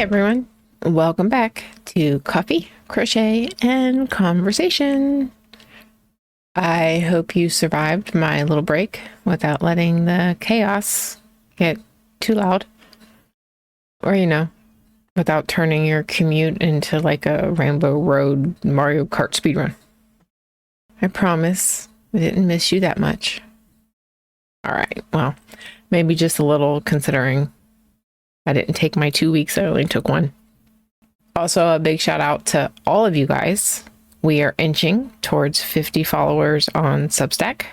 everyone, welcome back to Coffee, Crochet, and Conversation. I hope you survived my little break without letting the chaos get too loud. Or, without turning your commute into like a Rainbow Road Mario Kart speedrun. I promise I didn't miss you that much. All right, well, maybe just a little considering I didn't take my 2 weeks, I only took one. Also, a big shout out to all of you guys. We are inching towards 50 followers on Substack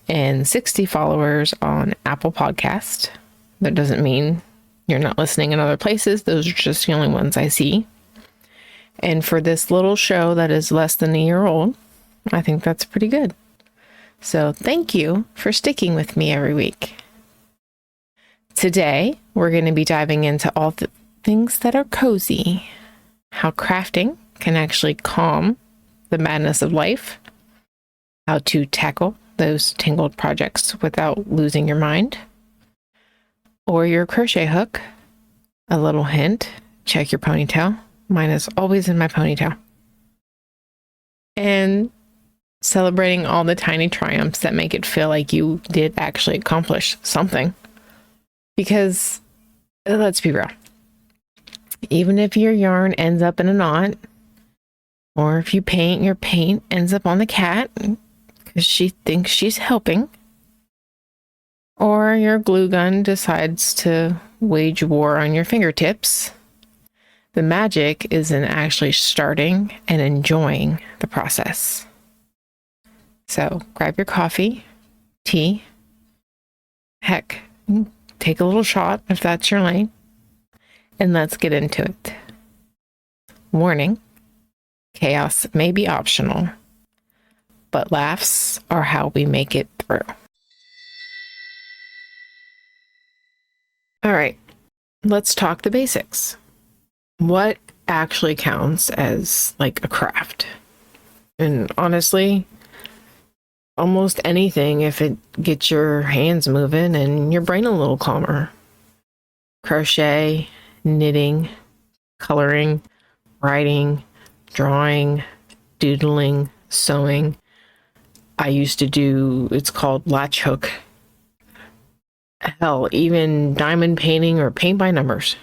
and 60 followers on Apple Podcast. That doesn't mean you're not listening in other places. Those are just the only ones I see. And for this little show that is less than a year old, I think that's pretty good. So thank you for sticking with me every week. Today, we're going to be diving into all the things that are cozy, how crafting can actually calm the madness of life, how to tackle those tangled projects without losing your mind, or your crochet hook. A little hint, check your ponytail. Mine is always in my ponytail. And celebrating all the tiny triumphs that make it feel like you did actually accomplish something. Because, let's be real, even if your yarn ends up in a knot, or if you paint, your paint ends up on the cat because she thinks she's helping, or your glue gun decides to wage war on your fingertips, the magic is in actually starting and enjoying the process. So grab your coffee, tea, heck, take a little shot if that's your lane, and let's get into it. Warning, chaos may be optional, but laughs are how we make it through. All right, let's talk the basics. What actually counts as like a craft? And honestly, almost anything if it gets your hands moving and your brain a little calmer. Crochet, knitting, coloring, writing, drawing, doodling, sewing. I used to do, it's called latch hook. Hell, even diamond painting or paint by numbers.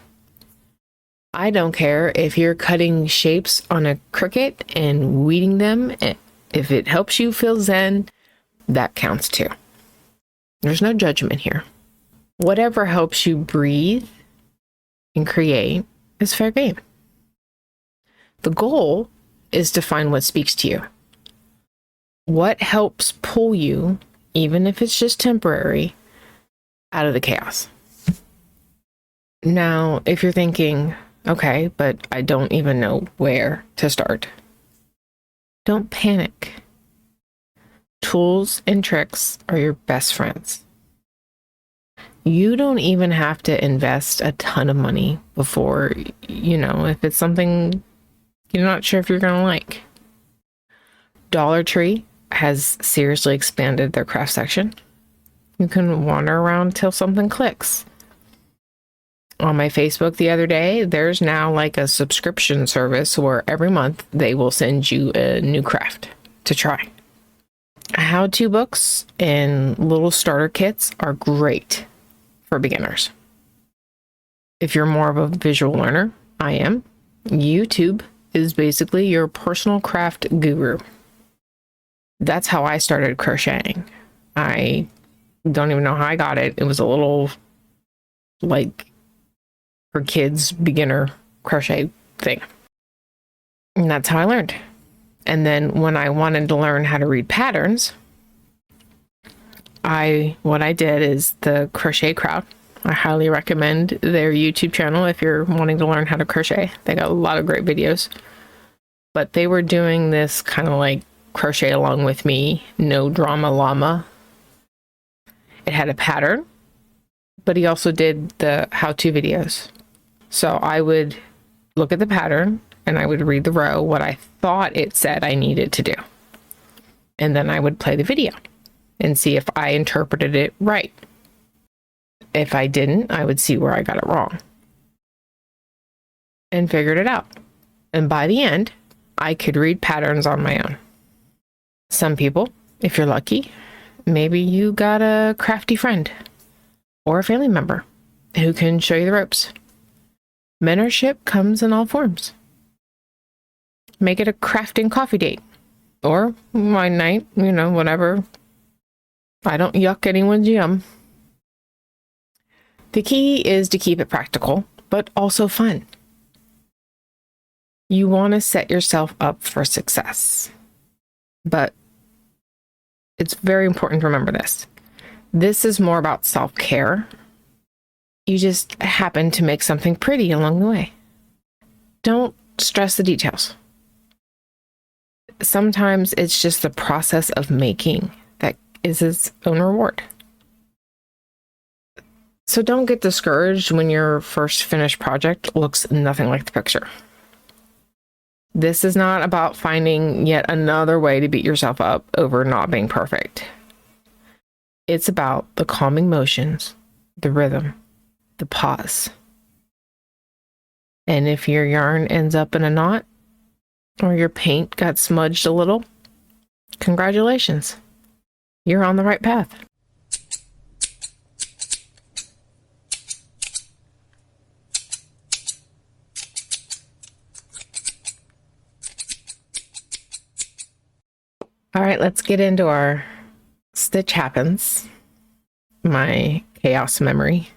I don't care if you're cutting shapes on a Cricut and weeding them. If it helps you feel zen, that counts too. There's no judgment here. Whatever helps you breathe and create is fair game. The goal is to find what speaks to you. What helps pull you, even if it's just temporary, out of the chaos. Now, if you're thinking, okay, but I don't even know where to start, don't panic. Tools and tricks are your best friends. You don't even have to invest a ton of money before, if it's something you're not sure if you're going to like. Dollar Tree has seriously expanded their craft section. You can wander around till something clicks. On my Facebook the other day, there's now like a subscription service where every month they will send you a new craft to try. How-to books and little starter kits are great for beginners. If you're more of a visual learner, I am. YouTube is basically your personal craft guru. That's how I started crocheting. I don't even know how I got it. It was a little like for kids beginner crochet thing. And that's how I learned. And then when I wanted to learn how to read patterns, what I did is the Crochet Crowd. I highly recommend their YouTube channel if you're wanting to learn how to crochet. They got a lot of great videos. But they were doing this kind of like crochet along with me, no drama llama. It had a pattern, but he also did the how-to videos. So I would look at the pattern and I would read the row, what I thought it said I needed to do. And then I would play the video and see if I interpreted it right. If I didn't, I would see where I got it wrong. and figured it out. And by the end, I could read patterns on my own. Some people, if you're lucky, maybe you got a crafty friend or a family member who can show you the ropes. Mentorship comes in all forms. Make it a crafting coffee date or wine night, whatever. I don't yuck anyone's yum. The key is to keep it practical, but also fun. You want to set yourself up for success. But it's very important to remember this. This is more about self-care. You just happen to make something pretty along the way. Don't stress the details. Sometimes it's just the process of making that is its own reward. So don't get discouraged when your first finished project looks nothing like the picture. This is not about finding yet another way to beat yourself up over not being perfect. It's about the calming motions, the rhythm, the pause. And if your yarn ends up in a knot or your paint got smudged a little, congratulations. You're on the right path. All right, let's get into our stitch happens, my chaos memory.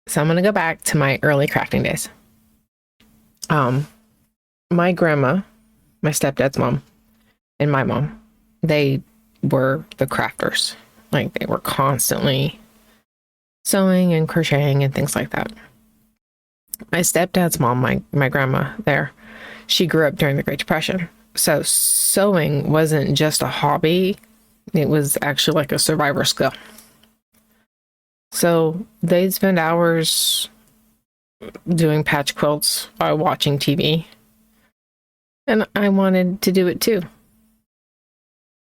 So I'm going to go back to my early crafting days. My grandma, my stepdad's mom, and my mom, they were the crafters. Like, they were constantly sewing and crocheting and things like that. My stepdad's mom, my grandma there, she grew up during the Great Depression. So sewing wasn't just a hobby. It was actually like a survivor skill. So they'd spend hours doing patch quilts while watching TV. And I wanted to do it too.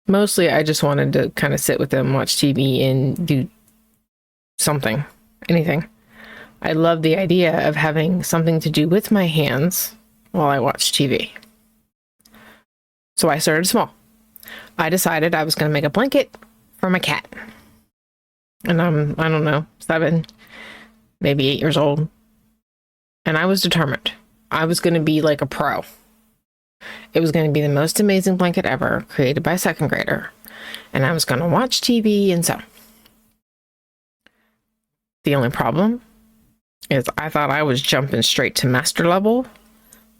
Mostly I just wanted to kind of sit with them, watch TV, and do something, anything. I loved the idea of having something to do with my hands while I watched TV. So I started small. I decided I was going to make a blanket for my cat. And I'm, I don't know, 7, maybe 8 years old. And I was determined. I was going to be like a pro. It was going to be the most amazing blanket ever, created by a 2nd grader. And I was going to watch TV and sew. The only problem is I thought I was jumping straight to master level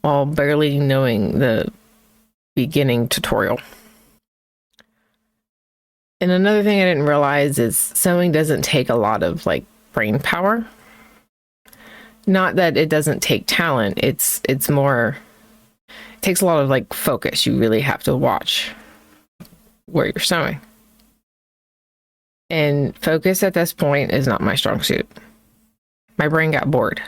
while barely knowing the beginning tutorial. And another thing I didn't realize is sewing doesn't take a lot of brain power. Not that it doesn't take talent. It's more, it takes a lot of focus. You really have to watch where you're sewing. And focus at this point is not my strong suit. My brain got bored.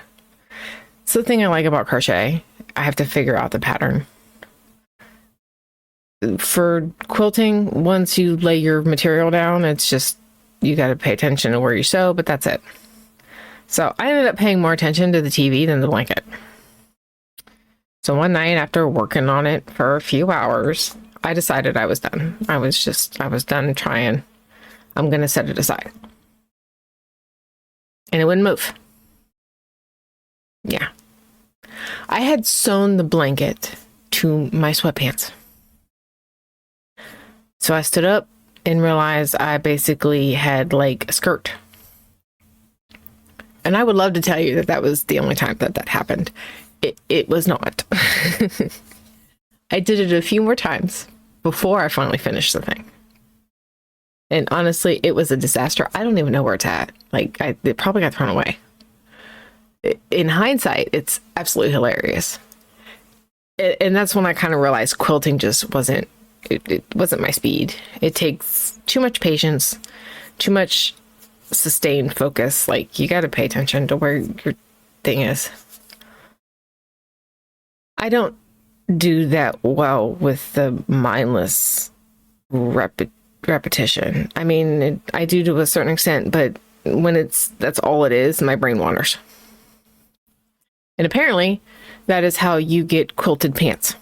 It's the thing I like about crochet. I have to figure out the pattern. For quilting, once you lay your material down, it's just, you got to pay attention to where you sew, but that's it. So I ended up paying more attention to the TV than the blanket. So one night after working on it for a few hours, I decided I was done. I was done trying. I'm going to set it aside. And it wouldn't move. Yeah. I had sewn the blanket to my sweatpants. So I stood up and realized I basically had a skirt. And I would love to tell you that that was the only time that happened. It was not. I did it a few more times before I finally finished the thing. And honestly, it was a disaster. I don't even know where it's at. It probably got thrown away. In hindsight, it's absolutely hilarious. And that's when I kind of realized quilting just wasn't, it wasn't my speed. It takes too much patience, too much sustained focus. You got to pay attention to where your thing is. I don't do that well with the mindless repetition. I mean, I do to a certain extent, but when that's all it is, my brain wanders. And apparently that is how you get quilted pants.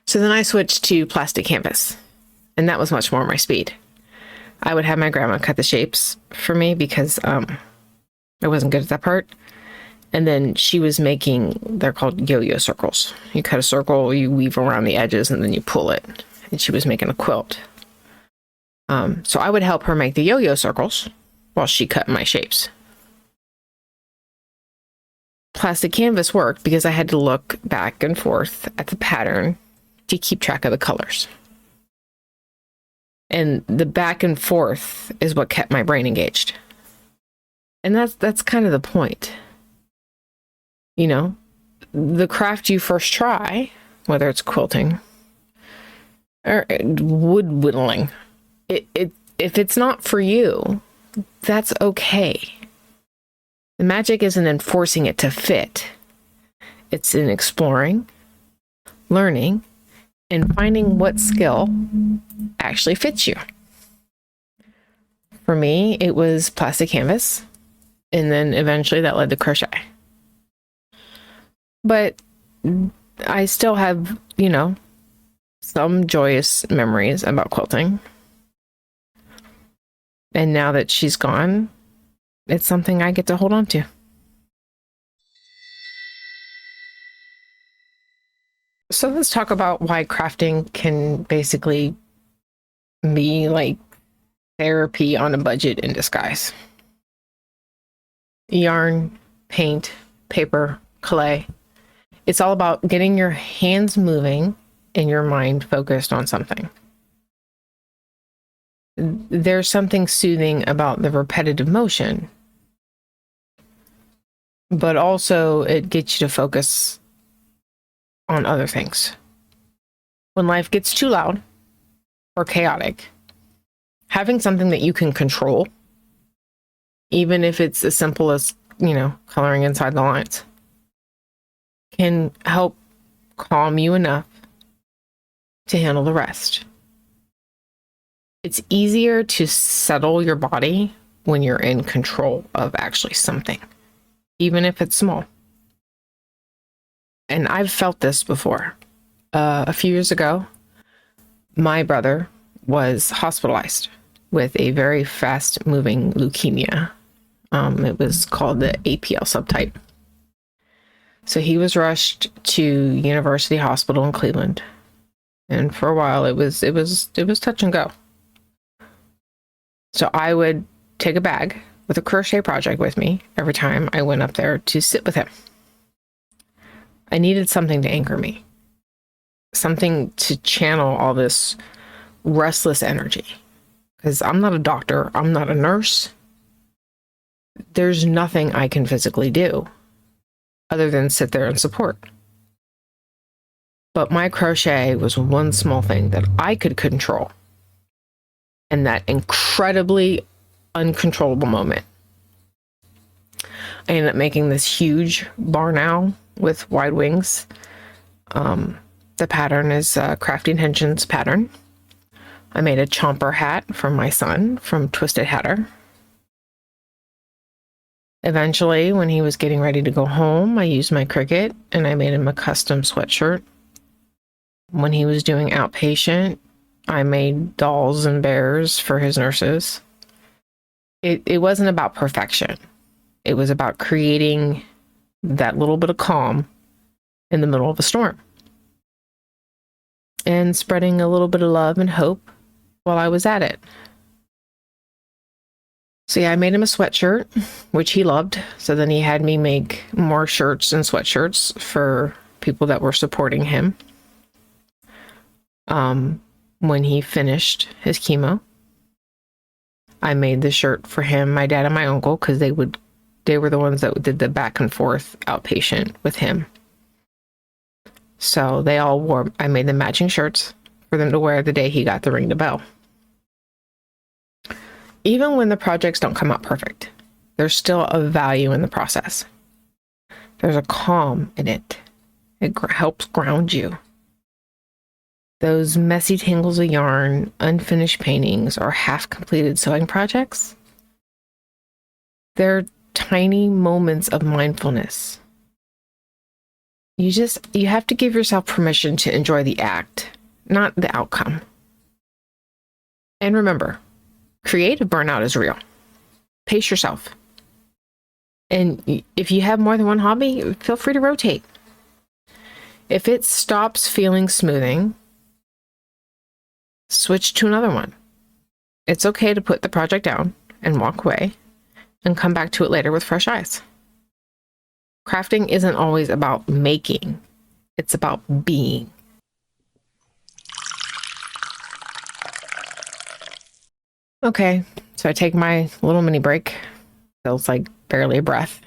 So then I switched to plastic canvas, and that was much more my speed. I would have my grandma cut the shapes for me because I wasn't good at that part. And then she was making, they're called yo-yo circles. You cut a circle, you weave around the edges, and then you pull it. And she was making a quilt. So I would help her make the yo-yo circles while she cut my shapes. Plastic canvas worked because I had to look back and forth at the pattern to keep track of the colors. And the back and forth is what kept my brain engaged. And that's kind of the point. You know, the craft you first try, whether it's quilting or wood whittling, if it's not for you, that's okay. The magic isn't in forcing it to fit. It's in exploring, learning, and finding what skill actually fits you. For me, it was plastic canvas, and then eventually that led to crochet. But I still have, you know, some joyous memories about quilting. And now that she's gone, it's something I get to hold on to. So let's talk about why crafting can basically be like therapy on a budget in disguise. Yarn, paint, paper, clay. It's all about getting your hands moving and your mind focused on something. There's something soothing about the repetitive motion, but also it gets you to focus on other things. When life gets too loud or chaotic, having something that you can control, even if it's as simple as, you know, coloring inside the lines, can help calm you enough to handle the rest. It's easier to settle your body when you're in control of actually something, even if it's small. And I've felt this before. A few years ago, my brother was hospitalized with a very fast-moving leukemia. It was called the APL subtype. So he was rushed to University Hospital in Cleveland, and for a while it was touch and go. So I would take a bag with a crochet project with me every time I went up there to sit with him. I needed something to anchor me, something to channel all this restless energy, because I'm not a doctor, I'm not a nurse. There's nothing I can physically do other than sit there and support. But my crochet was one small thing that I could control. And that incredibly uncontrollable moment, I ended up making this huge barn owl with wide wings. The pattern is Crafting Henshin's pattern. I made a chomper hat for my son from Twisted Hatter. Eventually, when he was getting ready to go home, I used my Cricut and I made him a custom sweatshirt. When he was doing outpatient, I made dolls and bears for his nurses. It wasn't about perfection. It was about creating that little bit of calm in the middle of a storm. And spreading a little bit of love and hope while I was at it. So yeah, I made him a sweatshirt, which he loved. So then he had me make more shirts and sweatshirts for people that were supporting him. When he finished his chemo, I made the shirt for him, my dad, and my uncle, because they were the ones that did the back and forth outpatient with him. So they all wore, I made them matching shirts for them to wear the day he got to ring the bell. Even when the projects don't come out perfect, there's still a value in the process. There's a calm in it. It helps ground you. Those messy tangles of yarn, unfinished paintings, or half-completed sewing projects, they're tiny moments of mindfulness. You have to give yourself permission to enjoy the act, not the outcome. And remember, creative burnout is real. Pace yourself. And if you have more than one hobby, feel free to rotate. If it stops feeling smoothing, switch to another one. It's okay to put the project down and walk away and come back to it later with fresh eyes. Crafting isn't always about making. It's about being. Okay, so I take my little mini break. Feels like barely a breath.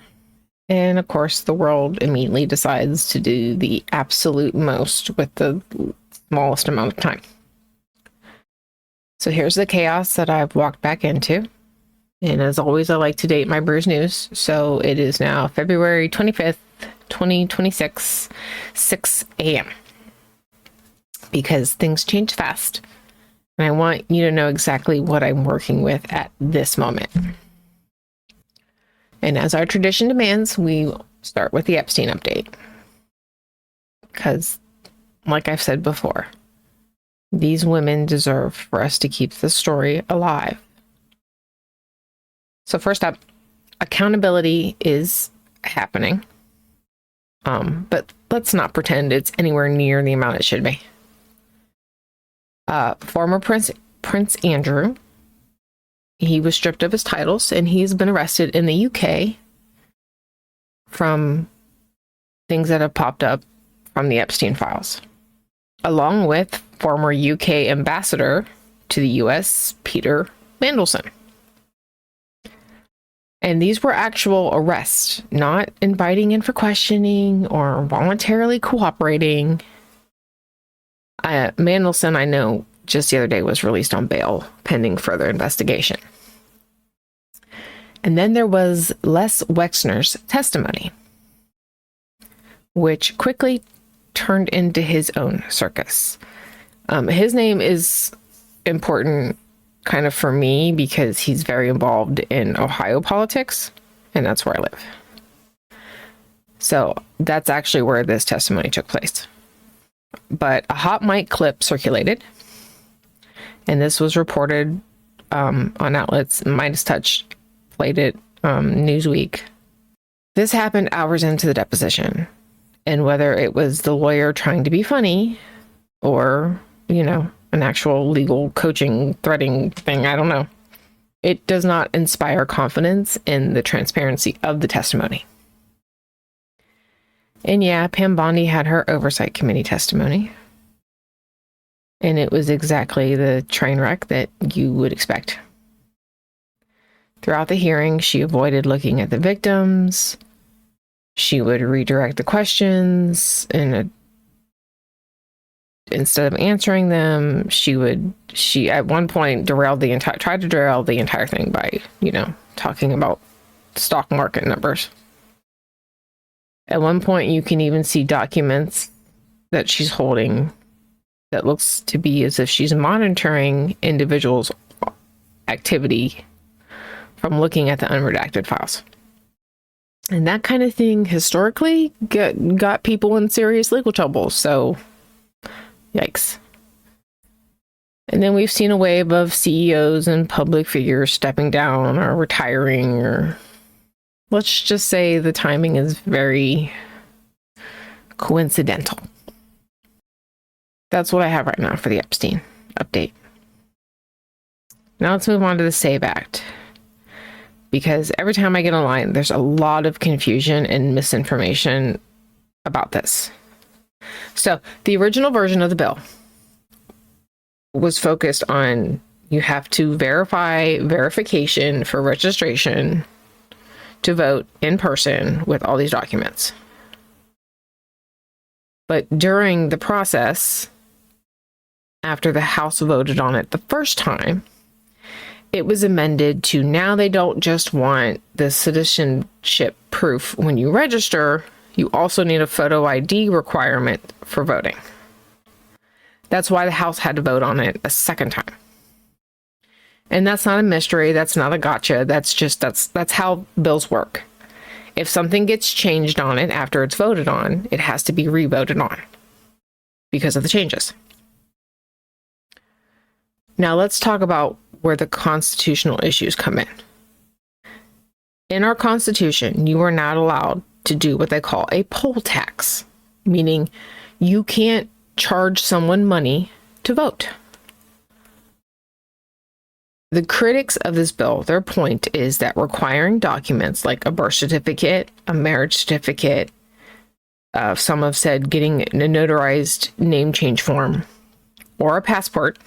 And of course, the world immediately decides to do the absolute most with the smallest amount of time. So here's the chaos that I've walked back into. And as always, I like to date my Brews News. So it is now February 25th, 2026, 6 a.m. Because things change fast. And I want you to know exactly what I'm working with at this moment. And as our tradition demands, we start with the Epstein update. Because, like I've said before, these women deserve for us to keep the story alive. So first up, accountability is happening. But let's not pretend it's anywhere near the amount it should be. Former Prince Andrew, he was stripped of his titles and he's been arrested in the UK from things that have popped up from the Epstein files, along with former UK ambassador to the US, Peter Mandelson. And these were actual arrests, not inviting in for questioning or voluntarily cooperating. Mandelson, I know, just the other day was released on bail pending further investigation. And then there was Les Wexner's testimony, which quickly turned into his own circus. His name is important kind of for me because he's very involved in Ohio politics, and that's where I live. So that's actually where this testimony took place. But a hot mic clip circulated, and this was reported on outlets. Midas Touch played it, Newsweek. This happened hours into the deposition, and whether it was the lawyer trying to be funny or, an actual legal coaching threading thing, I don't know. It does not inspire confidence in the transparency of the testimony. And yeah, Pam Bondi had her oversight committee testimony. And it was exactly the train wreck that you would expect. Throughout the hearing, she avoided looking at the victims. She would redirect the questions, and instead of answering them, she at one point tried to derail the entire thing by, talking about stock market numbers. At one point, you can even see documents that she's holding that looks to be as if she's monitoring individuals' activity from looking at the unredacted files. And that kind of thing historically got people in serious legal trouble. So, yikes. And then we've seen a wave of CEOs and public figures stepping down or retiring, or let's just say the timing is very coincidental. That's what I have right now for the Epstein update. Now let's move on to the SAVE Act. Because every time I get online, there's a lot of confusion and misinformation about this. So the original version of the bill was focused on you have to verify verification for registration to vote in person with all these documents. But during the process, after the House voted on it the first time, it was amended to now they don't just want the citizenship proof when you register, you also need a photo ID requirement for voting. That's why the House had to vote on it a second time. And that's not a mystery. That's not a gotcha. That's how bills work. If something gets changed on it after it's voted on, it has to be re-voted on because of the changes. Now let's talk about where the constitutional issues come in. In our Constitution, you are not allowed to do what they call a poll tax, meaning you can't charge someone money to vote. The critics of this bill, their point is that requiring documents like a birth certificate, a marriage certificate, some have said getting a notarized name change form, or a passport,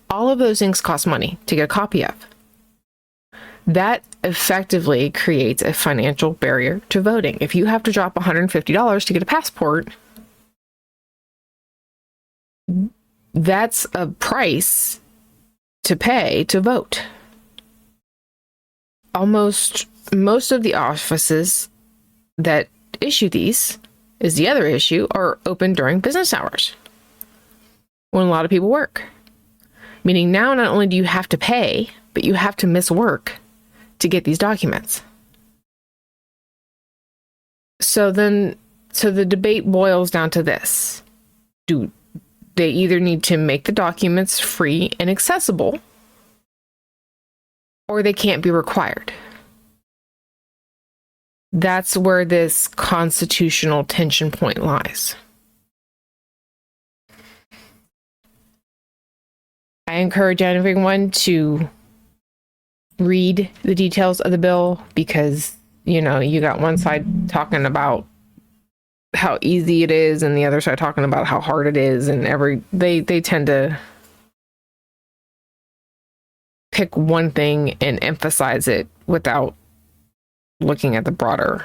all of those things cost money to get a copy of. That effectively creates a financial barrier to voting. If you have to drop $150 to get a passport, that's a price to pay to vote. Most of the offices that issue these, is the other issue, are open during business hours when a lot of people work. Meaning now not only do you have to pay, but you have to miss work to get these documents. So the debate boils down to this. Do they either need to make the documents free and accessible, or they can't be required? That's where this constitutional tension point lies. I encourage everyone to read the details of the bill because, you got one side talking about how easy it is and the other side talking about how hard it is, and they tend to pick one thing and emphasize it without looking at the broader.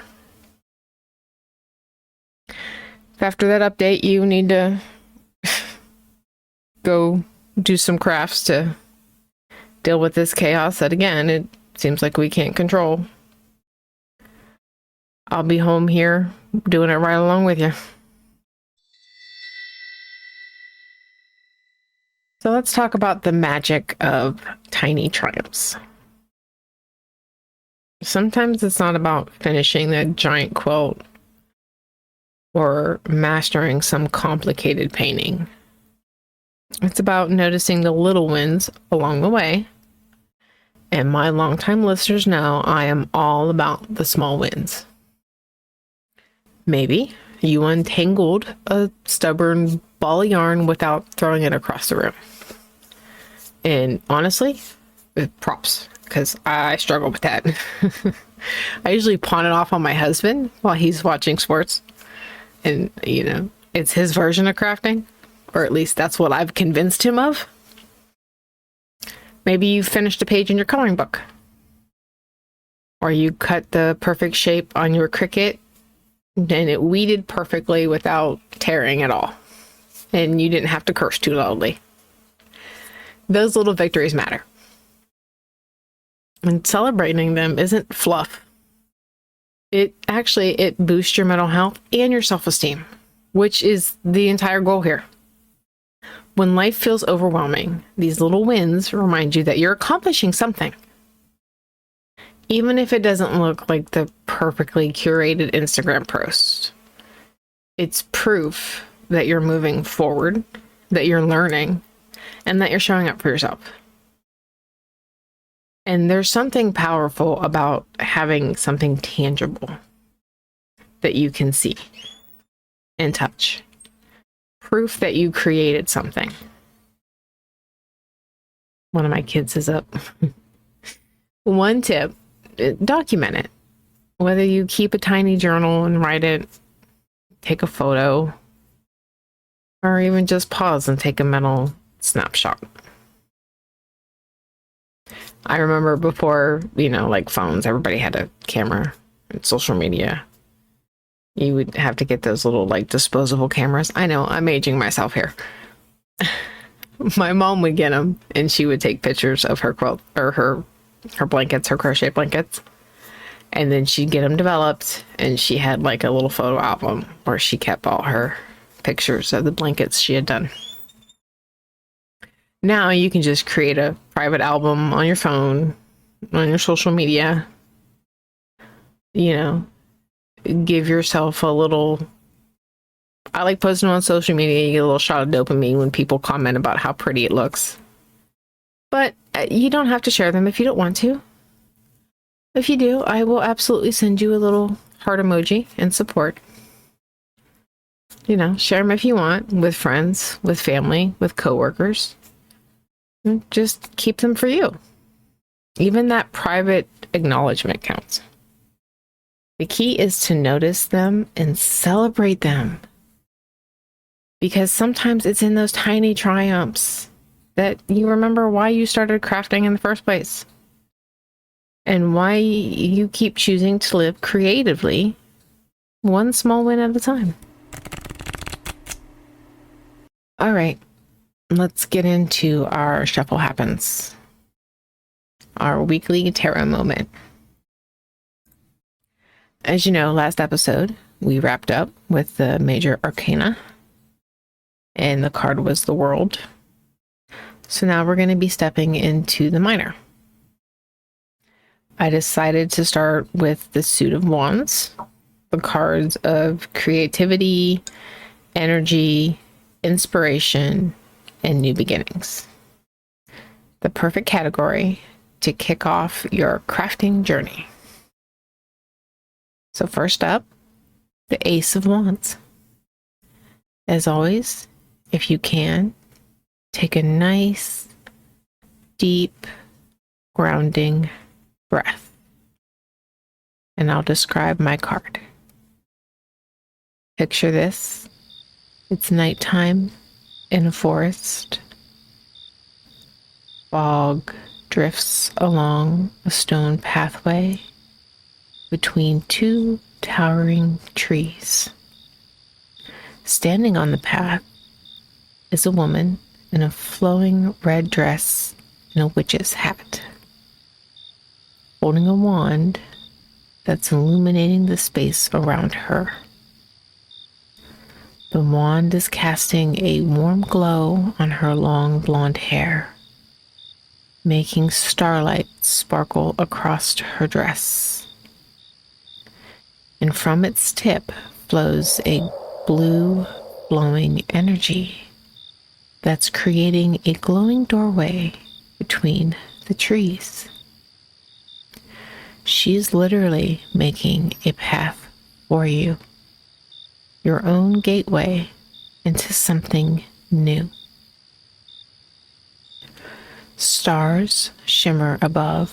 After that update, you need to go do some crafts to deal with this chaos that, again, it seems like we can't control. I'll be home here doing it right along with you. So let's talk about the magic of tiny triumphs. Sometimes it's not about finishing that giant quilt or mastering some complicated painting. It's about noticing the little wins along the way. And my longtime listeners know I am all about the small wins. Maybe you untangled a stubborn ball of yarn without throwing it across the room. And honestly, props, because I struggle with that. I usually pawn it off on my husband while he's watching sports. And, it's his version of crafting. Or at least that's what I've convinced him of. Maybe you finished a page in your coloring book. Or you cut the perfect shape on your Cricut and it weeded perfectly without tearing at all. And you didn't have to curse too loudly. Those little victories matter. And celebrating them isn't fluff. It boosts your mental health and your self-esteem, which is the entire goal here. When life feels overwhelming, these little wins remind you that you're accomplishing something. Even if it doesn't look like the perfectly curated Instagram post, it's proof that you're moving forward, that you're learning, and that you're showing up for yourself. And there's something powerful about having something tangible that you can see and touch. Proof that you created something. One of my kids is up. One tip, document it. Whether you keep a tiny journal and write it, take a photo, or even just pause and take a mental snapshot. I remember before, like phones, everybody had a camera and social media. You would have to get those little disposable cameras. I know, I'm aging myself here. My mom would get them and she would take pictures of her quilt or her blankets, her crochet blankets. And then she'd get them developed and she had a little photo album where she kept all her pictures of the blankets she had done. Now you can just create a private album on your phone, on your social media. You know, give yourself a little. I like posting on social media. You get a little shot of dopamine when people comment about how pretty it looks. But you don't have to share them if you don't want to. If you do, I will absolutely send you a little heart emoji in support. You know, share them if you want with friends, with family, with coworkers. Just keep them for you. Even that private acknowledgement counts. The key is to notice them and celebrate them. Because sometimes it's in those tiny triumphs that you remember why you started crafting in the first place. And why you keep choosing to live creatively, one small win at a time. All right, let's get into our Shuffle Happens, our weekly tarot moment. As you know, last episode, we wrapped up with the major arcana, and the card was the World. So now we're going to be stepping into the minor. I decided to start with the Suit of Wands, the cards of creativity, energy, inspiration, and new beginnings. The perfect category to kick off your crafting journey. So first up, the Ace of Wands. As always, if you can, take a nice, deep, grounding breath. And I'll describe my card. Picture this. It's nighttime in a forest. Fog drifts along a stone pathway between two towering trees. Standing on the path is a woman in a flowing red dress and a witch's hat, holding a wand that's illuminating the space around her. The wand is casting a warm glow on her long blonde hair, making starlight sparkle across her dress. And from its tip flows a blue, glowing energy that's creating a glowing doorway between the trees. She's literally making a path for you, your own gateway into something new. Stars shimmer above.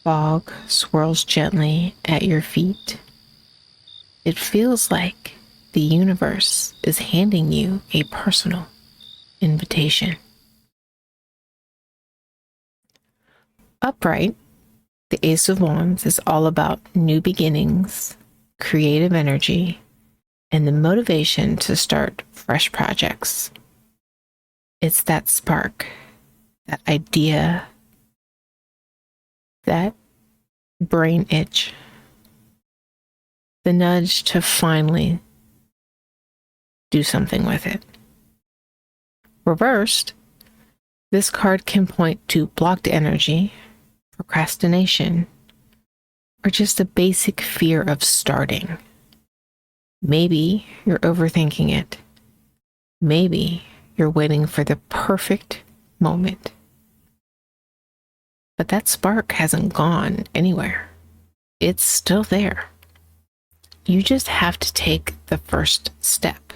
Fog swirls gently at your feet. It feels like the universe is handing you a personal invitation. Upright, the Ace of Wands is all about new beginnings, creative energy, and the motivation to start fresh projects. It's that spark, that idea, that brain itch, the nudge to finally do something with it. Reversed, this card can point to blocked energy, procrastination, or just a basic fear of starting. Maybe you're overthinking it. Maybe you're waiting for the perfect moment. But that spark hasn't gone anywhere. It's still there. You just have to take the first step.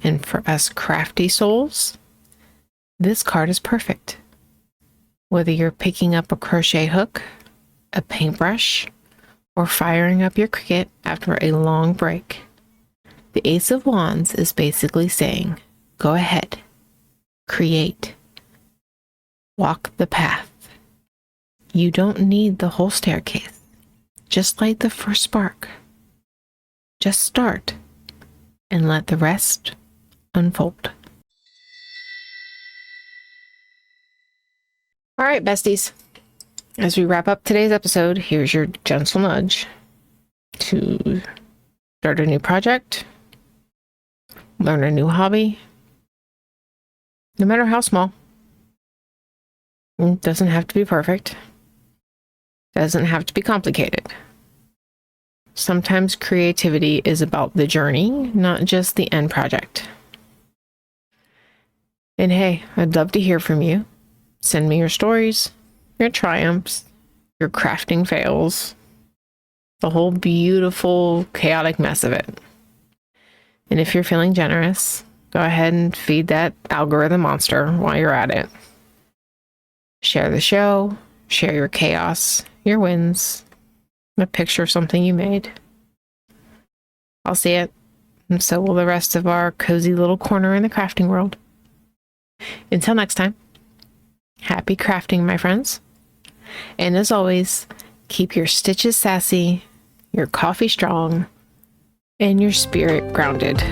And for us crafty souls, this card is perfect. Whether you're picking up a crochet hook, a paintbrush, or firing up your Cricut after a long break, the Ace of Wands is basically saying, go ahead, create, walk the path. You don't need the whole staircase. Just light the first spark. Just start and let the rest unfold. All right, besties. As we wrap up today's episode, here's your gentle nudge to start a new project, learn a new hobby, no matter how small. It doesn't have to be perfect. Doesn't have to be complicated. Sometimes creativity is about the journey, not just the end project. And hey, I'd love to hear from you. Send me your stories, your triumphs, your crafting fails, the whole beautiful, chaotic mess of it. And if you're feeling generous, go ahead and feed that algorithm monster while you're at it. Share the show, share your chaos, your wins, a picture of something you made. I'll see it, and so will the rest of our cozy little corner in the crafting world. Until next time, happy crafting, my friends. And as always, keep your stitches sassy, your coffee strong, and your spirit grounded.